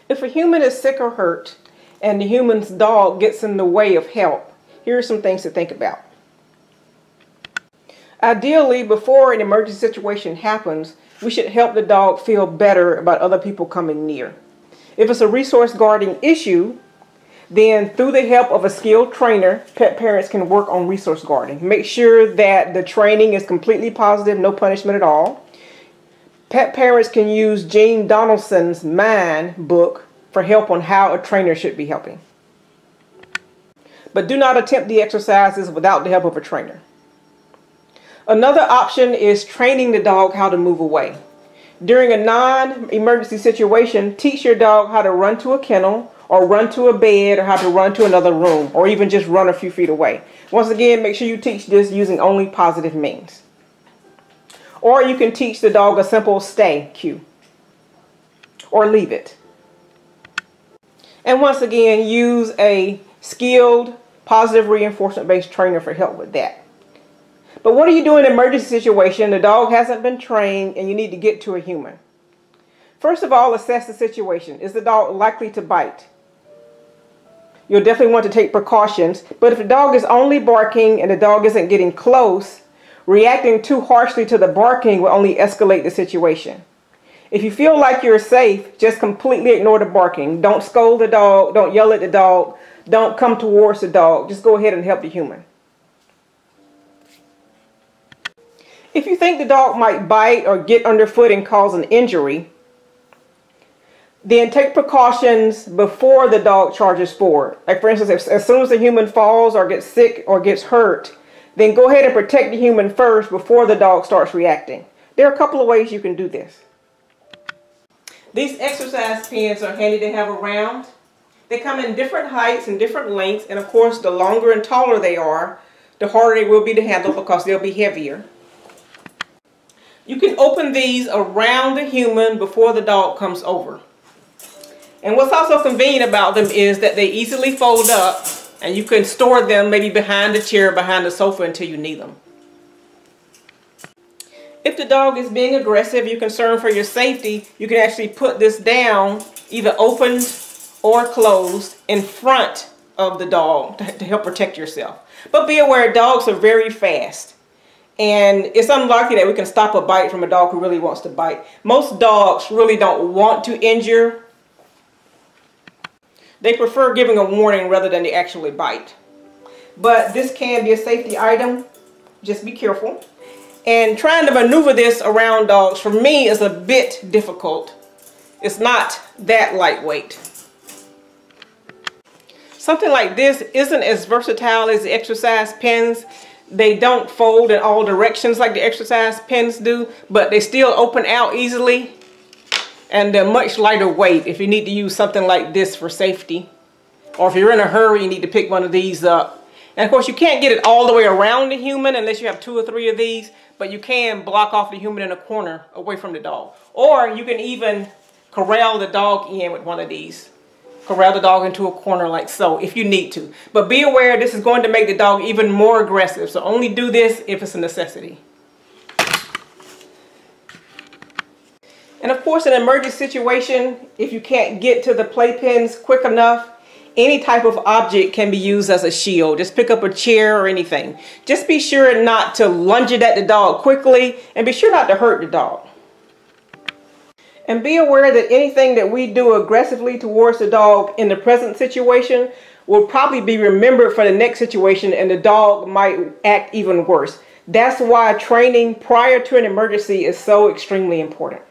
If a human is sick or hurt and the human's dog gets in the way of help, here are some things to think about. Ideally, before an emergency situation happens, we should help the dog feel better about other people coming near. If it's a resource guarding issue, then through the help of a skilled trainer, pet parents can work on resource guarding. Make sure that the training is completely positive, no punishment at all. Pet parents can use Gene Donaldson's Mind book for help on how a trainer should be helping. But do not attempt the exercises without the help of a trainer. Another option is training the dog how to move away. During a non-emergency situation, teach your dog how to run to a kennel or run to a bed or how to run to another room or even just run a few feet away. Once again, make sure you teach this using only positive means. Or you can teach the dog a simple stay cue or leave it. And once again, use a skilled, positive reinforcement-based trainer for help with that. But what do you do in an emergency situation? The dog hasn't been trained and you need to get to a human. First of all, assess the situation. Is the dog likely to bite? You'll definitely want to take precautions. But if the dog is only barking and the dog isn't getting close, reacting too harshly to the barking will only escalate the situation. If you feel like you're safe, just completely ignore the barking. Don't scold the dog. Don't yell at the dog. Don't come towards the dog. Just go ahead and help the human. If you think the dog might bite or get underfoot and cause an injury, then take precautions before the dog charges forward. Like for instance, as soon as the human falls or gets sick or gets hurt, then go ahead and protect the human first before the dog starts reacting. There are a couple of ways you can do this. These exercise pens are handy to have around. They come in different heights and different lengths, and of course the longer and taller they are, the harder they will be to handle because they'll be heavier. You can open these around the human before the dog comes over. And what's also convenient about them is that they easily fold up and you can store them maybe behind the chair, behind the sofa until you need them. If the dog is being aggressive, you're concerned for your safety, you can actually put this down, either opened or closed, in front of the dog to help protect yourself. But be aware, dogs are very fast. And it's unlikely that we can stop a bite from a dog who really wants to bite. Most dogs really don't want to injure. They prefer giving a warning rather than to actually bite. But this can be a safety item. Just be careful. And trying to maneuver this around dogs, for me, is a bit difficult. It's not that lightweight. Something like this isn't as versatile as the exercise pens. They don't fold in all directions like the exercise pens do, but they still open out easily. And they're much lighter weight if you need to use something like this for safety. Or if you're in a hurry, you need to pick one of these up. And of course, you can't get it all the way around the human unless you have 2 or 3 of these, but you can block off the human in a corner away from the dog. Or you can even corral the dog in with one of these. Corral the dog into a corner like so if you need to. But be aware, this is going to make the dog even more aggressive. So only do this if it's a necessity. And of course, in an emergency situation, if you can't get to the playpens quick enough, any type of object can be used as a shield. Just pick up a chair or anything. Just be sure not to lunge it at the dog quickly, and be sure not to hurt the dog. And be aware that anything that we do aggressively towards the dog in the present situation will probably be remembered for the next situation, and the dog might act even worse. That's why training prior to an emergency is so extremely important.